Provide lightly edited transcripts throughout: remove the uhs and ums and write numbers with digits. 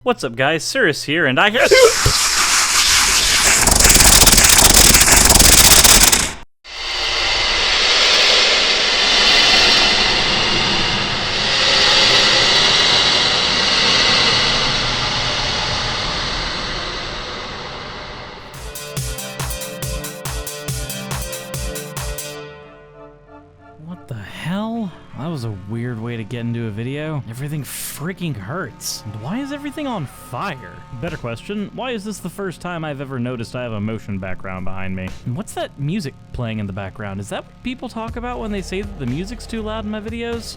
What's up, guys? Suris here, and I... What the hell? That was a weird way to get into a video. Everything freaking hurts. And why is everything on fire? Better question, why is this the first time I've ever noticed I have a motion background behind me? And what's that music playing in the background? Is that what people talk about when they say that the music's too loud in my videos?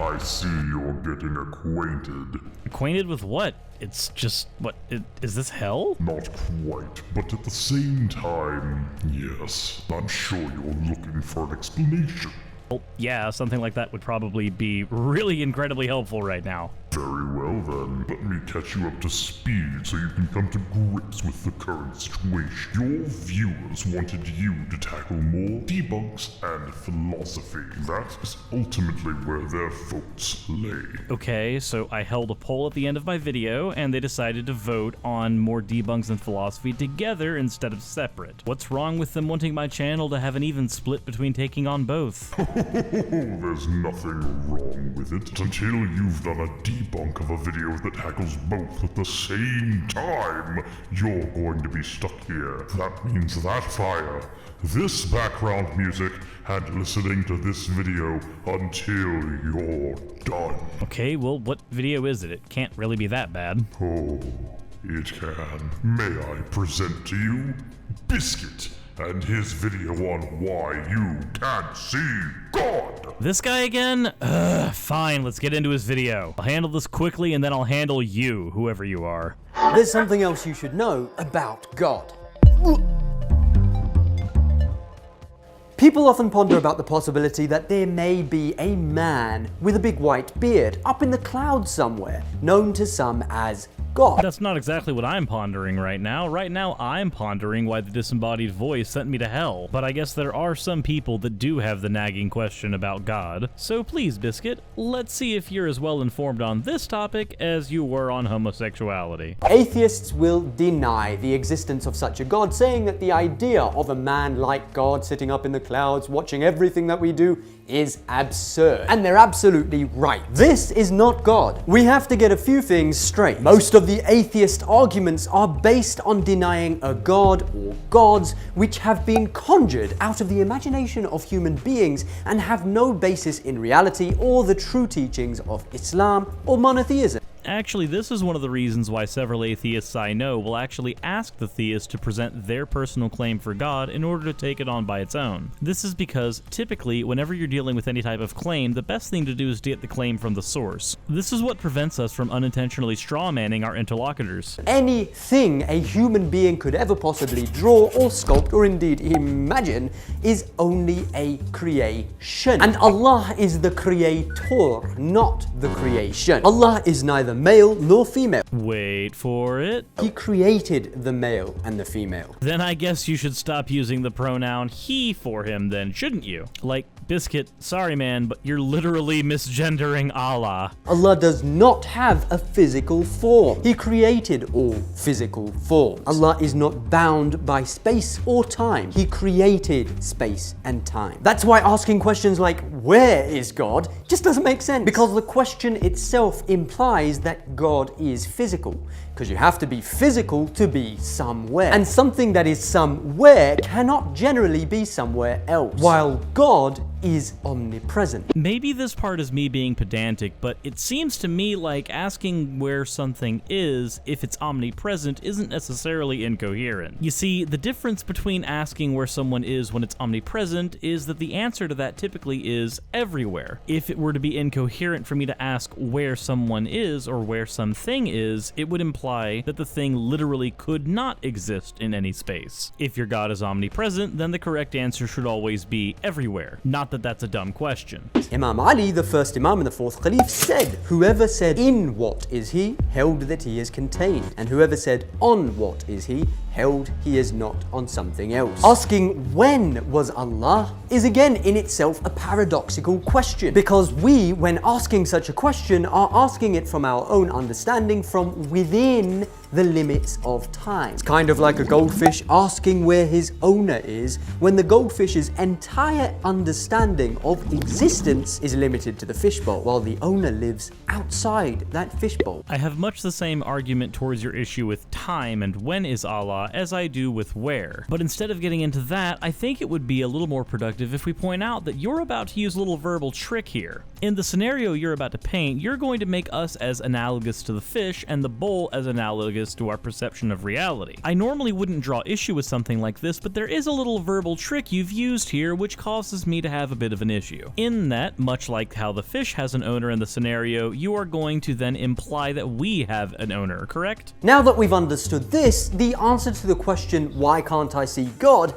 I see you're getting acquainted. Acquainted with what? It's just, what, is this hell? Not quite, but at the same time, yes. I'm sure you're looking for an explanation. Well, yeah, something like that would probably be really incredibly helpful right now. Very well then, let me catch you up to speed so you can come to grips with the current situation. Your viewers wanted you to tackle more debunks and philosophy. That is ultimately where their votes lay. Okay, so I held a poll at the end of my video, and they decided to vote on more debunks and philosophy together instead of separate. What's wrong with them wanting my channel to have an even split between taking on both? There's nothing wrong with it until you've done a debunk of a video that tackles both at the same time. You're going to be stuck here. That means that fire, this background music, and listening to this video until you're done. Okay, well, what video is it? It can't really be that bad. Oh, it can. May I present to you Biskit and his video on why you can't see God. This guy again? Fine, let's get into his video. I'll handle this quickly and then I'll handle you, whoever you are. There's something else you should know about God. People often ponder about the possibility that there may be a man with a big white beard up in the clouds somewhere, known to some as God. That's not exactly what I'm pondering right now. Right now, I'm pondering why the disembodied voice sent me to hell. But I guess there are some people that do have the nagging question about God. So please, Biskit, let's see if you're as well informed on this topic as you were on homosexuality. Atheists will deny the existence of such a God, saying that the idea of a man like God sitting up in the clouds watching everything that we do is absurd. And they're absolutely right. This is not God. We have to get a few things straight. Most of the atheist arguments are based on denying a God or gods which have been conjured out of the imagination of human beings and have no basis in reality or the true teachings of Islam or monotheism. Actually, this is one of the reasons why several atheists I know will actually ask the theist to present their personal claim for God in order to take it on by its own. This is because, typically, whenever you're dealing with any type of claim, the best thing to do is to get the claim from the source. This is what prevents us from unintentionally strawmanning our interlocutors. Anything a human being could ever possibly draw or sculpt or indeed imagine is only a creation. And Allah is the creator, not the creation. Allah is neither male nor female. Wait for it. He created the male and the female. Then I guess you should stop using the pronoun he for him then, shouldn't you? Like, Biskit, sorry man, but you're literally misgendering Allah. Allah does not have a physical form. He created all physical forms. Allah is not bound by space or time. He created space and time. That's why asking questions like, where is God, just doesn't make sense. Because the question itself implies that God is physical. Because you have to be physical to be somewhere. And something that is somewhere cannot generally be somewhere else. While God is omnipresent. Maybe this part is me being pedantic, but it seems to me like asking where something is if it's omnipresent isn't necessarily incoherent. You see, the difference between asking where someone is when it's omnipresent is that the answer to that typically is everywhere. If it were to be incoherent for me to ask where someone is or where something is, it would imply that the thing literally could not exist in any space. If your God is omnipresent, then the correct answer should always be everywhere, not that that's a dumb question. Imam Ali, the first Imam and the fourth Caliph, said, "Whoever said, 'In what is he?' held that he is contained, and whoever said, 'On what is he?' held he is not on something else." Asking when was Allah is again in itself a paradoxical question, because we, when asking such a question, are asking it from our own understanding from within the limits of time. It's kind of like a goldfish asking where his owner is, when the goldfish's entire understanding of existence is limited to the fishbowl, while the owner lives outside that fishbowl. I have much the same argument towards your issue with time and when is Allah as I do with where. But instead of getting into that, I think it would be a little more productive if we point out that you're about to use a little verbal trick here. In the scenario you're about to paint, you're going to make us as analogous to the fish and the bowl as analogous to our perception of reality. I normally wouldn't draw issue with something like this, but there is a little verbal trick you've used here which causes me to have a bit of an issue. In that, much like how the fish has an owner in the scenario, you are going to then imply that we have an owner, correct? Now that we've understood this, the answer to the question, "Why can't I see God?"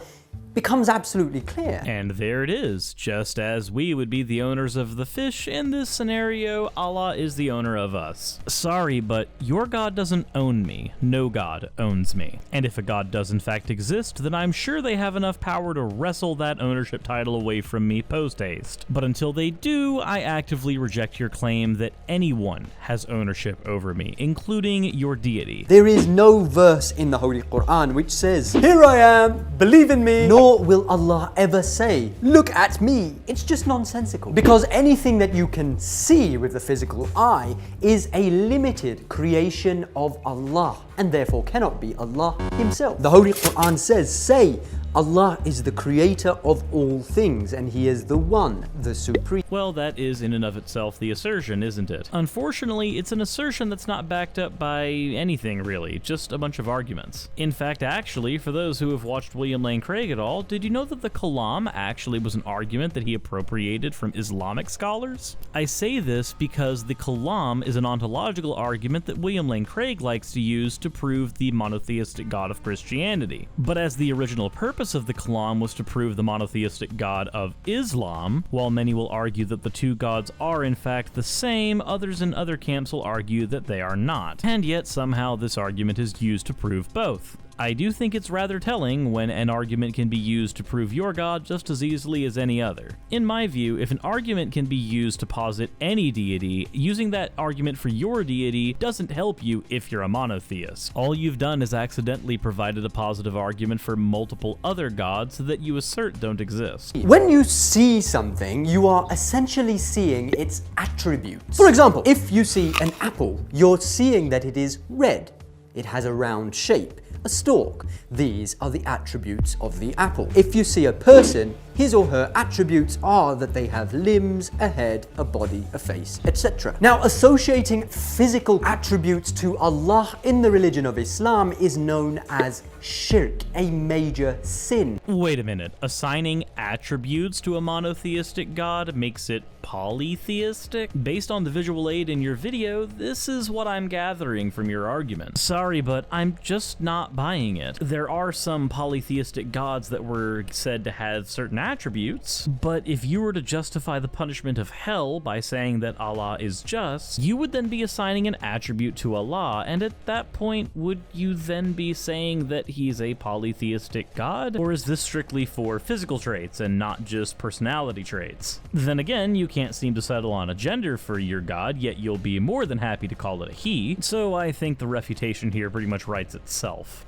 becomes absolutely clear. And there it is. Just as we would be the owners of the fish, in this scenario, Allah is the owner of us. Sorry, but your God doesn't own me. No God owns me. And if a God does in fact exist, then I'm sure they have enough power to wrestle that ownership title away from me post-haste. But until they do, I actively reject your claim that anyone has ownership over me, including your deity. There is no verse in the Holy Quran which says, "Here I am, believe in me," nor will Allah ever say, "Look at me." It's just nonsensical. Because anything that you can see with the physical eye is a limited creation of Allah, and therefore cannot be Allah himself. The Holy Quran says, "Say, Allah is the creator of all things, and he is the one, the supreme." Well, that is in and of itself the assertion, isn't it? Unfortunately, it's an assertion that's not backed up by anything really, just a bunch of arguments. In fact, actually, for those who have watched William Lane Craig at all, did you know that the Kalam actually was an argument that he appropriated from Islamic scholars? I say this because the Kalam is an ontological argument that William Lane Craig likes to use to prove the monotheistic God of Christianity. But as the original purpose of the Kalam was to prove the monotheistic God of Islam, while many will argue that the two gods are in fact the same, others in other camps will argue that they are not. And yet somehow this argument is used to prove both. I do think it's rather telling when an argument can be used to prove your God just as easily as any other. In my view, if an argument can be used to posit any deity, using that argument for your deity doesn't help you if you're a monotheist. All you've done is accidentally provided a positive argument for multiple other gods that you assert don't exist. When you see something, you are essentially seeing its attributes. For example, if you see an apple, you're seeing that it is red. It has a round shape, a stalk. These are the attributes of the apple. If you see a person, his or her attributes are that they have limbs, a head, a body, a face, etc. Now, associating physical attributes to Allah in the religion of Islam is known as shirk, a major sin. Wait a minute, assigning attributes to a monotheistic god makes it polytheistic? Based on the visual aid in your video, this is what I'm gathering from your argument. Sorry, but I'm just not buying it. There are some polytheistic gods that were said to have certain attributes, but if you were to justify the punishment of hell by saying that Allah is just, you would then be assigning an attribute to Allah, and at that point, would you then be saying that he's a polytheistic god? Or is this strictly for physical traits and not just personality traits? Then again, you can't seem to settle on a gender for your god, yet you'll be more than happy to call it a he, so I think the refutation here pretty much writes itself.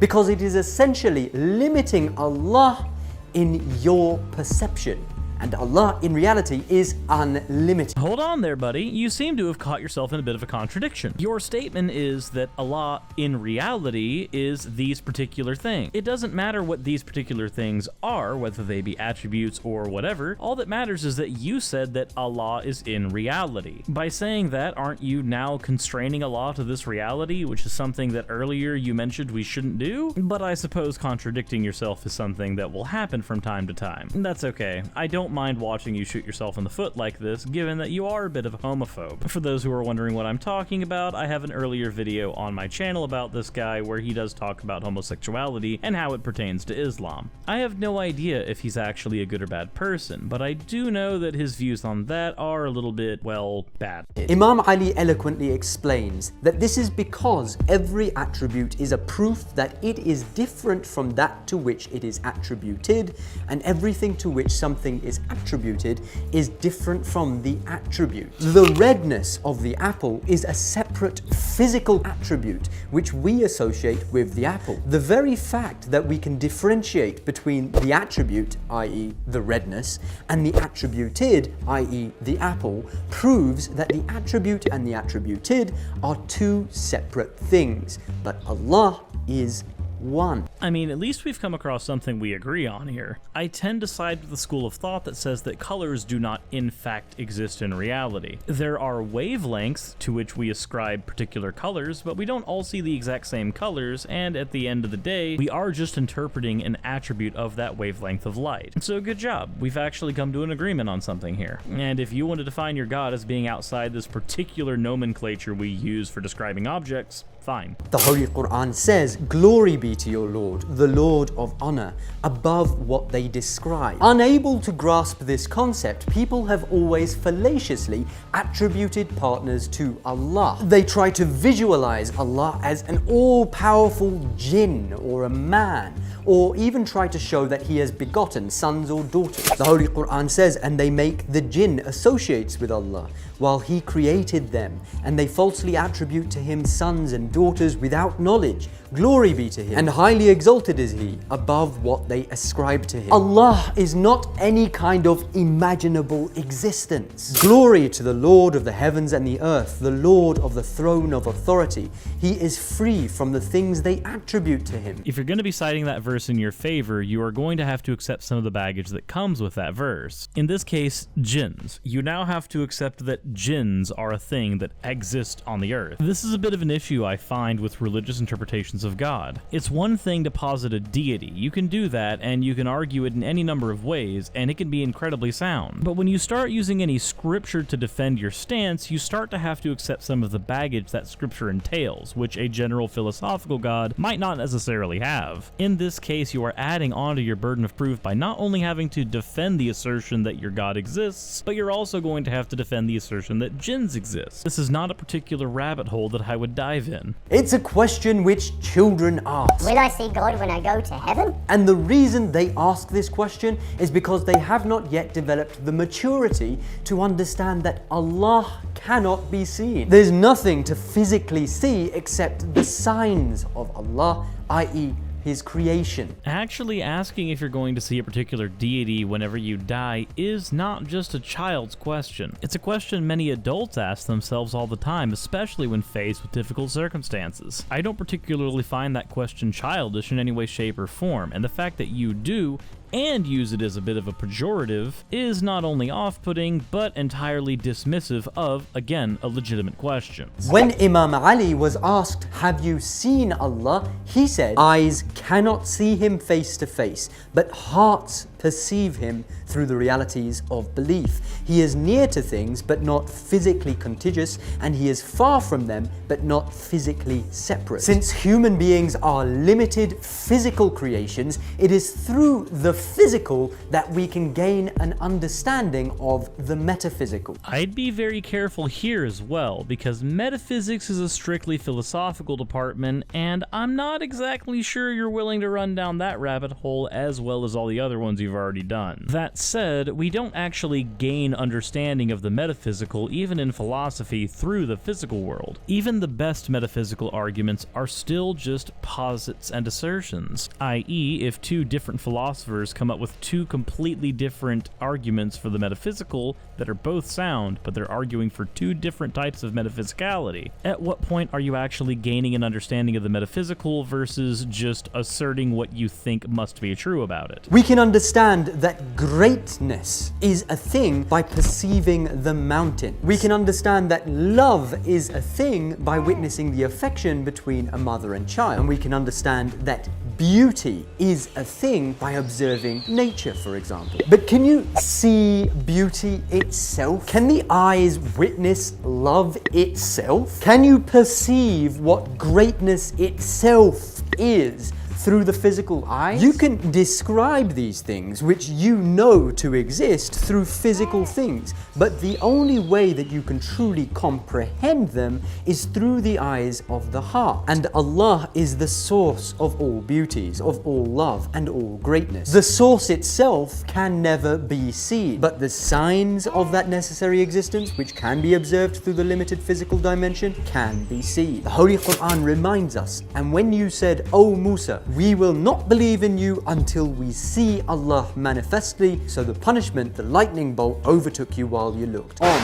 Because it is essentially limiting Allah in your perception. And Allah, in reality, is unlimited. Hold on there, buddy. You seem to have caught yourself in a bit of a contradiction. Your statement is that Allah, in reality, is these particular things. It doesn't matter what these particular things are, whether they be attributes or whatever. All that matters is that you said that Allah is in reality. By saying that, aren't you now constraining Allah to this reality, which is something that earlier you mentioned we shouldn't do? But I suppose contradicting yourself is something that will happen from time to time. That's okay. I don't don't mind watching you shoot yourself in the foot like this, given that you are a bit of a homophobe. For those who are wondering what I'm talking about, I have an earlier video on my channel about this guy where he does talk about homosexuality and how it pertains to Islam. I have no idea if he's actually a good or bad person, but I do know that his views on that are a little bit, well, bad. Imam Ali eloquently explains that this is because every attribute is a proof that it is different from that to which it is attributed, and everything to which something is attributed is different from the attribute. The redness of the apple is a separate physical attribute which we associate with the apple. The very fact that we can differentiate between the attribute, i.e. the redness, and the attributed, i.e. the apple, proves that the attribute and the attributed are two separate things, but Allah is one. I mean, at least we've come across something we agree on here. I tend to side with the school of thought that says that colors do not in fact exist in reality. There are wavelengths to which we ascribe particular colors, but we don't all see the exact same colors, and at the end of the day, we are just interpreting an attribute of that wavelength of light. So good job, we've actually come to an agreement on something here. And if you want to define your God as being outside this particular nomenclature we use for describing objects, fine. The Holy Quran says, "Glory be to your Lord, the Lord of honor, above what they describe." Unable to grasp this concept, people have always fallaciously attributed partners to Allah. They try to visualize Allah as an all-powerful jinn or a man, or even try to show that he has begotten sons or daughters. The Holy Quran says, "And they make the jinn associates with Allah, while he created them, and they falsely attribute to him sons and daughters without knowledge. Glory be to him, and highly exalted is he above what they ascribe to him." Allah is not any kind of imaginable existence. Glory to the Lord of the heavens and the earth, the Lord of the throne of authority. He is free from the things they attribute to him. If you're going to be citing that verse in your favor, you are going to have to accept some of the baggage that comes with that verse. In this case, jinns. You now have to accept that jinns are a thing that exist on the earth. This is a bit of an issue I find with religious interpretations of God. It's one thing to posit a deity. You can do that, and you can argue it in any number of ways, and it can be incredibly sound. But when you start using any scripture to defend your stance, you start to have to accept some of the baggage that scripture entails, which a general philosophical God might not necessarily have. In this case, you are adding onto your burden of proof by not only having to defend the assertion that your God exists, but you're also going to have to defend the assertion that jinns exist. This is not a particular rabbit hole that I would dive in. It's a question which children ask. Will I see God when I go to heaven? And the reason they ask this question is because they have not yet developed the maturity to understand that Allah cannot be seen. There's nothing to physically see except the signs of Allah, i.e. his creation. Actually asking if you're going to see a particular deity whenever you die is not just a child's question. It's a question many adults ask themselves all the time, especially when faced with difficult circumstances. I don't particularly find that question childish in any way, shape, or form, and the fact that you do and use it as a bit of a pejorative is not only off-putting, but entirely dismissive of, again, a legitimate question. When Imam Ali was asked, "Have you seen Allah?" he said, "Eyes cannot see him face to face, but hearts perceive him through the realities of belief. He is near to things, but not physically contiguous, and he is far from them, but not physically separate." Since human beings are limited physical creations, it is through the physical that we can gain an understanding of the metaphysical. I'd be very careful here as well, because metaphysics is a strictly philosophical department, and I'm not exactly sure you're willing to run down that rabbit hole as well as all the other ones you've already done. That said, we don't actually gain understanding of the metaphysical, even in philosophy, through the physical world. Even the best metaphysical arguments are still just posits and assertions, i.e. if two different philosophers come up with two completely different arguments for the metaphysical that are both sound, but they're arguing for two different types of metaphysicality, at what point are you actually gaining an understanding of the metaphysical versus just asserting what you think must be true about it? We can understand that greatness is a thing by perceiving the mountain. We can understand that love is a thing by witnessing the affection between a mother and child. And we can understand that beauty is a thing by observing nature, for example. But can you see beauty itself? Can the eyes witness love itself? Can you perceive what greatness itself is through the physical eyes? You can describe these things which you know to exist through physical things, but the only way that you can truly comprehend them is through the eyes of the heart. And Allah is the source of all beauties, of all love and all greatness. The source itself can never be seen, but the signs of that necessary existence, which can be observed through the limited physical dimension, can be seen. The Holy Quran reminds us, and when you said, "O Musa, we will not believe in you until we see Allah manifestly," so the punishment, the lightning bolt, overtook you while you looked on.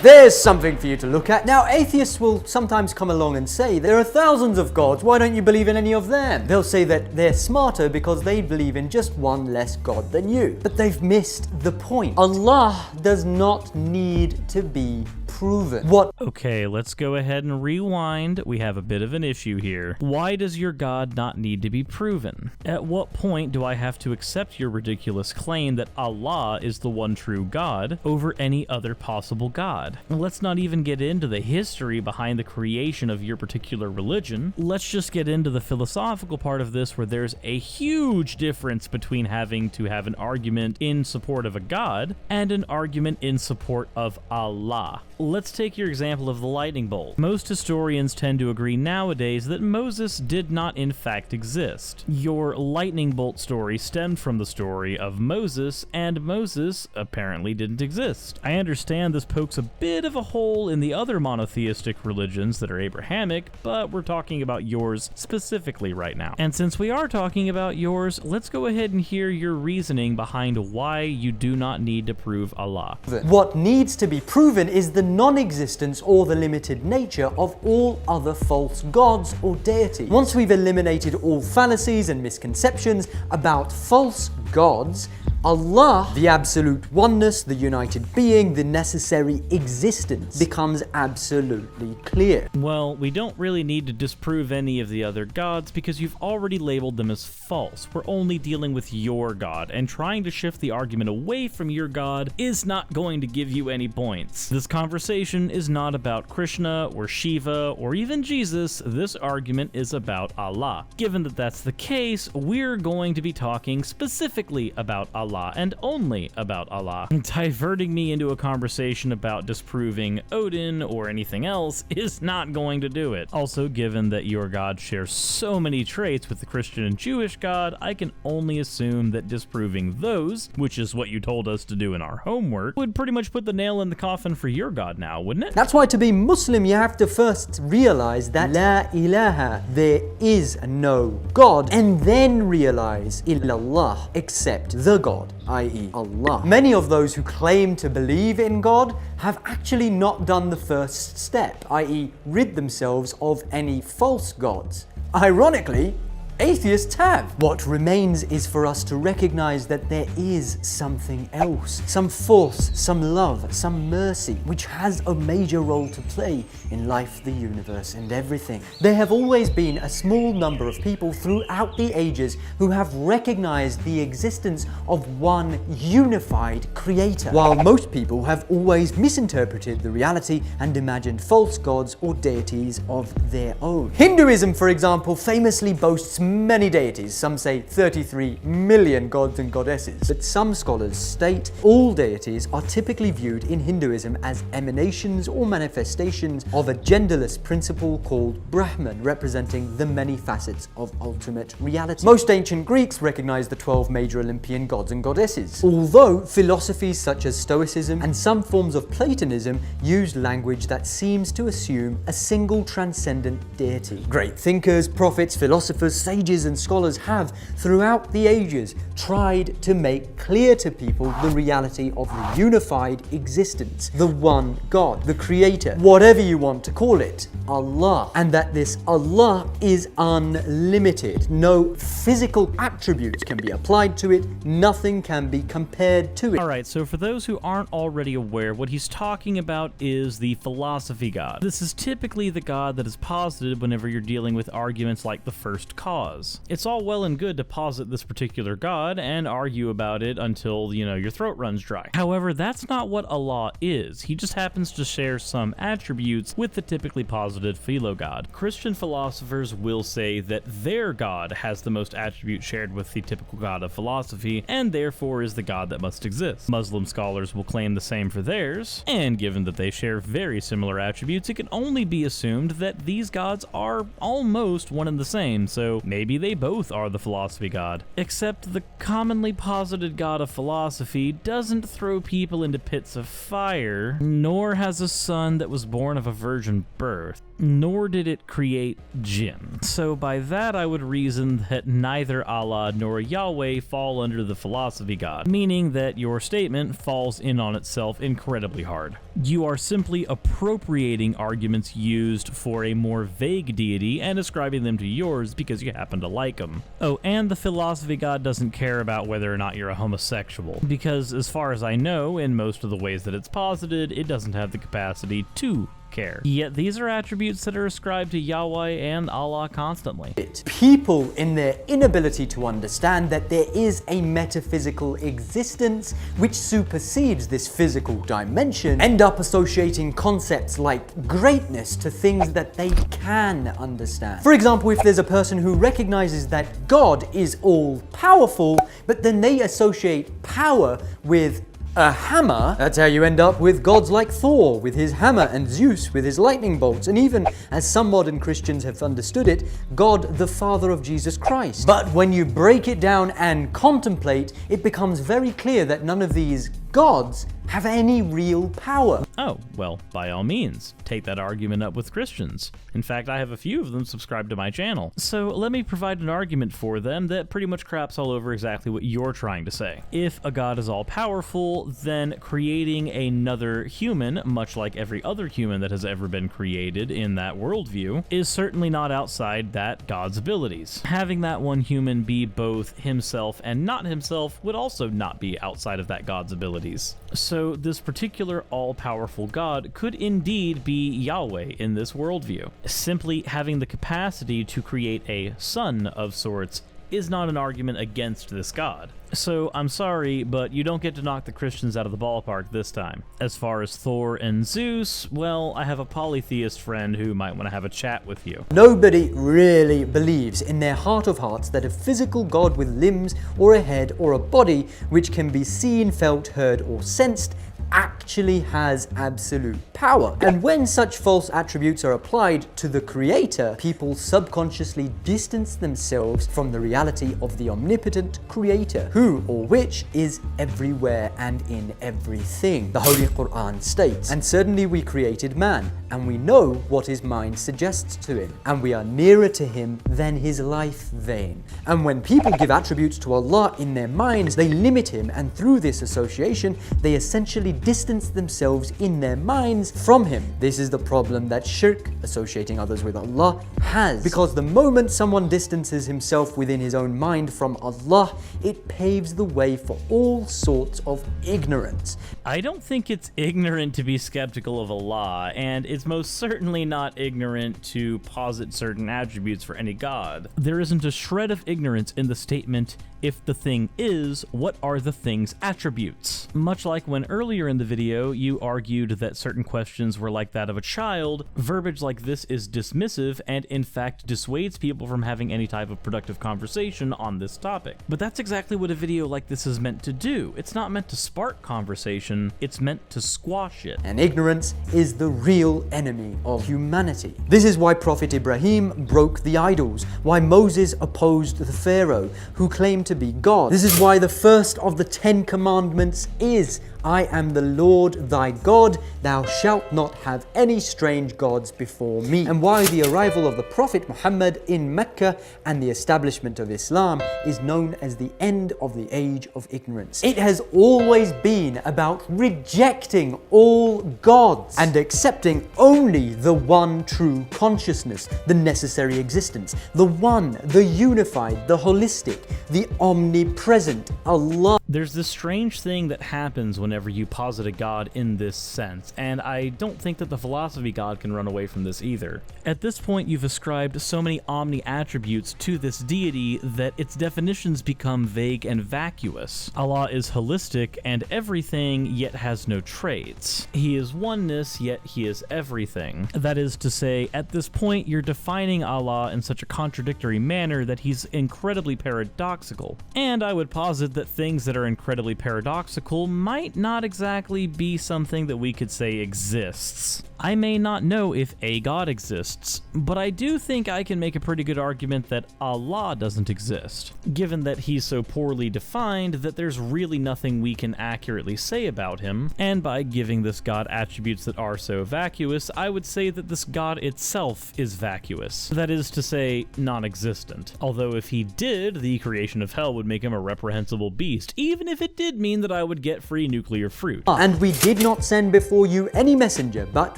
There's something for you to look at. Now, atheists will sometimes come along and say, there are thousands of gods, why don't you believe in any of them? They'll say that they're smarter because they believe in just one less god than you. But they've missed the point. Allah does not need to be proven. Okay, let's go ahead and rewind. We have a bit of an issue here. Why does your God not need to be proven? At what point do I have to accept your ridiculous claim that Allah is the one true God over any other possible God? Let's not even get into the history behind the creation of your particular religion. Let's just get into the philosophical part of this, where there's a huge difference between having to have an argument in support of a God and an argument in support of Allah. Let's take your example of the lightning bolt. Most historians tend to agree nowadays that Moses did not in fact exist. Your lightning bolt story stemmed from the story of Moses, and Moses apparently didn't exist. I understand this pokes a bit of a hole in the other monotheistic religions that are Abrahamic, but we're talking about yours specifically right now. And since we are talking about yours, let's go ahead and hear your reasoning behind why you do not need to prove Allah. What needs to be proven is the non-existence or the limited nature of all other false gods or deities. Once we've eliminated all fallacies and misconceptions about false gods, Allah, the absolute oneness, the united being, the necessary existence, becomes absolutely clear. Well, we don't really need to disprove any of the other gods because you've already labeled them as false. We're only dealing with your God, and trying to shift the argument away from your God is not going to give you any points. This conversation is not about Krishna or Shiva or even Jesus. This argument is about Allah. Given that that's the case, we're going to be talking specifically about Allah and only about Allah. Diverting me into a conversation about disproving Odin or anything else is not going to do it. Also, given that your God shares so many traits with the Christian and Jewish God, I can only assume that disproving those, which is what you told us to do in our homework, would pretty much put the nail in the coffin for your God now, wouldn't it? That's why to be Muslim you have to first realize that La ilaha, there is no God, and then realize illallah, except the God, i.e. Allah. Many of those who claim to believe in God have actually not done the first step, i.e. rid themselves of any false gods. Ironically, atheists have. What remains is for us to recognize that there is something else, some force, some love, some mercy, which has a major role to play in life, the universe, and everything. There have always been a small number of people throughout the ages who have recognized the existence of one unified creator, while most people have always misinterpreted the reality and imagined false gods or deities of their own. Hinduism, for example, famously boasts many deities. Some say 33 million gods and goddesses. But some scholars state all deities are typically viewed in Hinduism as emanations or manifestations of a genderless principle called Brahman, representing the many facets of ultimate reality. Most ancient Greeks recognized the 12 major Olympian gods and goddesses, although philosophies such as Stoicism and some forms of Platonism used language that seems to assume a single transcendent deity. Great thinkers, prophets, philosophers, sages and scholars have, throughout the ages, tried to make clear to people the reality of the unified existence, the one God, the creator, whatever you want to call it, Allah, and that this Allah is unlimited. No physical attributes can be applied to it, nothing can be compared to it. Alright, so for those who aren't already aware, what he's talking about is the philosophy God. This is typically the God that is posited whenever you're dealing with arguments like the first cause. cause. It's all well and good to posit this particular God and argue about it until, your throat runs dry. However, that's not what Allah is. He just happens to share some attributes with the typically posited philo God. Christian philosophers will say that their God has the most attributes shared with the typical God of philosophy, and therefore is the God that must exist. Muslim scholars will claim the same for theirs, and given that they share very similar attributes, it can only be assumed that these gods are almost one and the same, so maybe they both are the philosophy God. Except the commonly posited God of philosophy doesn't throw people into pits of fire, nor has a son that was born of a virgin birth, nor did it create jinn. So by that I would reason that neither Allah nor Yahweh fall under the philosophy God, meaning that your statement falls in on itself incredibly hard. You are simply appropriating arguments used for a more vague deity and ascribing them to yours because you happen to like them. Oh, and the philosophy God doesn't care about whether or not you're a homosexual, because as far as I know, in most of the ways that it's posited, it doesn't have the capacity to care. Yet these are attributes that are ascribed to Yahweh and Allah constantly. People, in their inability to understand that there is a metaphysical existence which supersedes this physical dimension, end up associating concepts like greatness to things that they can understand. For example, if there's a person who recognizes that God is all-powerful, but then they associate power with a hammer, that's how you end up with gods like Thor with his hammer and Zeus with his lightning bolts, and even, as some modern Christians have understood it, God the Father of Jesus Christ. But when you break it down and contemplate, it becomes very clear that none of these gods have any real power. Oh, well, by all means, take that argument up with Christians. In fact, I have a few of them subscribed to my channel. So let me provide an argument for them that pretty much craps all over exactly what you're trying to say. If a god is all-powerful, then creating another human, much like every other human that has ever been created in that worldview, is certainly not outside that god's abilities. Having that one human be both himself and not himself would also not be outside of that god's abilities. So this particular all-powerful God could indeed be Yahweh in this worldview. Simply having the capacity to create a son of sorts is not an argument against this God. So I'm sorry, but you don't get to knock the Christians out of the ballpark this time. As far as Thor and Zeus, well, I have a polytheist friend who might want to have a chat with you. Nobody really believes in their heart of hearts that a physical God with limbs or a head or a body which can be seen, felt, heard, or sensed actually has absolute power. And when such false attributes are applied to the Creator, people subconsciously distance themselves from the reality of the omnipotent Creator, who or which is everywhere and in everything. The Holy Quran states, "And certainly we created man, and we know what his mind suggests to him, and we are nearer to him than his life vein." And when people give attributes to Allah in their minds, they limit him, and through this association, they essentially distance themselves in their minds from him. This is the problem that shirk, associating others with Allah, has. Because the moment someone distances himself within his own mind from Allah, it paves the way for all sorts of ignorance. I don't think it's ignorant to be skeptical of Allah, and it's most certainly not ignorant to posit certain attributes for any god. There isn't a shred of ignorance in the statement, if the thing is, what are the thing's attributes? Much like when earlier in the video you argued that certain questions were like that of a child, verbiage like this is dismissive and in fact dissuades people from having any type of productive conversation on this topic. But that's exactly what a video like this is meant to do. It's not meant to spark conversation, it's meant to squash it. And ignorance is the real enemy of humanity. This is why Prophet Ibrahim broke the idols, why Moses opposed the Pharaoh, who claimed to be God. This is why the first of the 10 commandments is, "I am the Lord thy God, thou shalt not have any strange gods before me." And why the arrival of the Prophet Muhammad in Mecca and the establishment of Islam is known as the end of the age of ignorance. It has always been about rejecting all gods and accepting only the one true consciousness, the necessary existence, the one, the unified, the holistic, the omnipresent Allah. There's this strange thing that happens whenever you posit a god in this sense, and I don't think that the philosophy god can run away from this either. At this point, you've ascribed so many omni-attributes to this deity that its definitions become vague and vacuous. Allah is holistic and everything, yet has no traits. He is oneness, yet he is everything. That is to say, at this point, you're defining Allah in such a contradictory manner that he's incredibly paradoxical. And I would posit that things that are incredibly paradoxical might not exactly be something that we could say exists. I may not know if a god exists, but I do think I can make a pretty good argument that Allah doesn't exist, given that he's so poorly defined that there's really nothing we can accurately say about him, and by giving this god attributes that are so vacuous, I would say that this god itself is vacuous. That is to say, non-existent. Although if he did, the creation of hell would make him a reprehensible beast, even if it did mean that I would get free nuclear fruit. And we did not send before you any messenger, but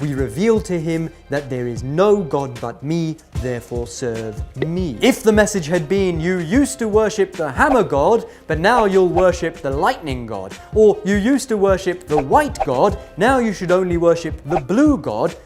we revealed to him that there is no God but me, therefore serve me. If the message had been, you used to worship the hammer god, but now you'll worship the lightning god, or you used to worship the white god, now you should only worship the blue god,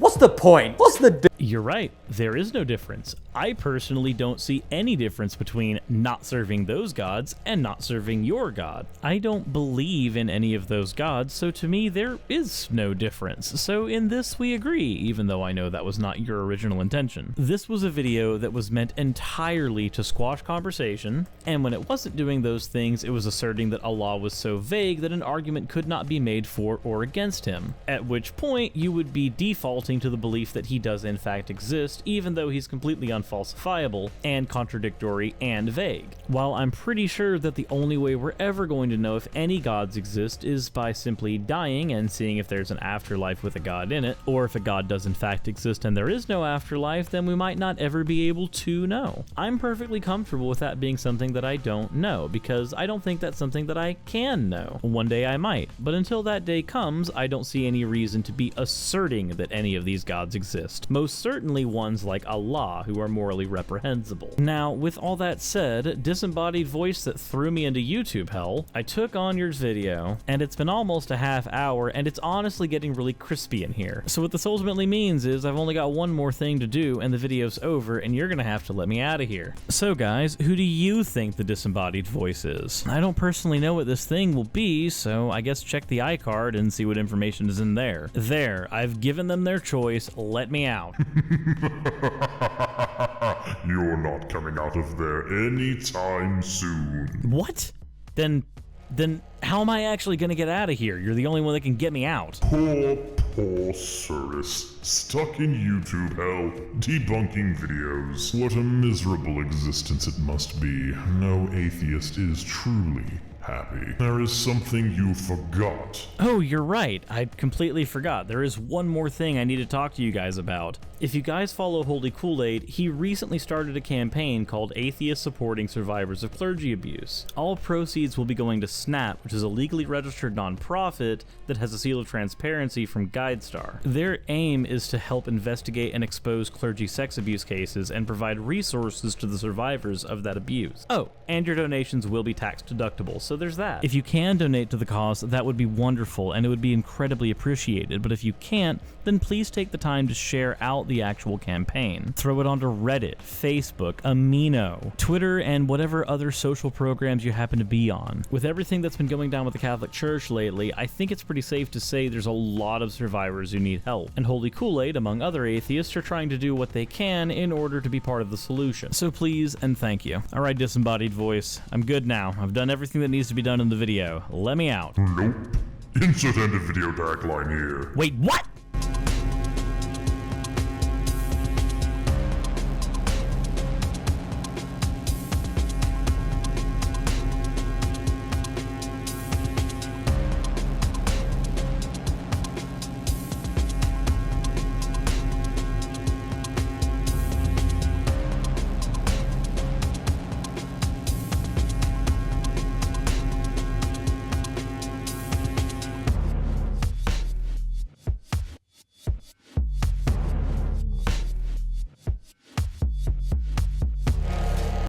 what's the point? What's the You're right, there is no difference. I personally don't see any difference between not serving those gods and not serving your god. I don't believe in any of those gods, so to me there is no difference. So in this we agree, even though I know that was not your original intention. This was a video that was meant entirely to squash conversation, and when it wasn't doing those things, it was asserting that Allah was so vague that an argument could not be made for or against him, at which point you would be defaulting to the belief that he does in fact exist, even though he's completely unfalsifiable and contradictory and vague. While I'm pretty sure that the only way we're ever going to know if any gods exist is by simply dying and seeing if there's an afterlife with a god in it, or if a god does in fact exist and there is no afterlife, then we might not ever be able to know. I'm perfectly comfortable with that being something that I don't know, because I don't think that's something that I can know. One day I might, but until that day comes, I don't see any reason to be asserting that any of these gods exist. Most certainly ones like Allah, who are morally reprehensible. Now, with all that said, disembodied voice that threw me into YouTube hell, I took on your video, and it's been almost a half hour, and it's honestly getting really crispy in here. So what this ultimately means is I've only got one more thing to do, and the video's over, and you're gonna have to let me out of here. So guys, who do you think the disembodied voice is? I don't personally know what this thing will be, so I guess check the iCard and see what information is in there. There, I've given them their choice, let me out. You're not coming out of there anytime soon. What? Then how am I actually gonna get out of here? You're the only one that can get me out. Poor Suris, stuck in YouTube hell, debunking videos. What a miserable existence it must be. No atheist is truly happy. There is something you forgot. Oh, you're right. I completely forgot. There is one more thing I need to talk to you guys about. If you guys follow Holy Kool-Aid, he recently started a campaign called Atheists Supporting Survivors of Clergy Abuse. All proceeds will be going to SNAP, which is a legally registered nonprofit that has a seal of transparency from GuideStar. Their aim is to help investigate and expose clergy sex abuse cases and provide resources to the survivors of that abuse. Oh, and your donations will be tax deductible, so there's that. If you can donate to the cause, that would be wonderful and it would be incredibly appreciated, but if you can't, then please take the time to share out the actual campaign. Throw it onto Reddit, Facebook, Amino, Twitter, and whatever other social programs you happen to be on. With everything that's been going down with the Catholic Church lately, I think it's pretty safe to say there's a lot of survivors who need help, and Holy Kool-Aid, among other atheists, are trying to do what they can in order to be part of the solution. So please and thank you. Alright, disembodied voice, I'm good now. I've done everything that needs to be done in the video. Let me out. Nope. Insert end of video tagline here. Wait, what?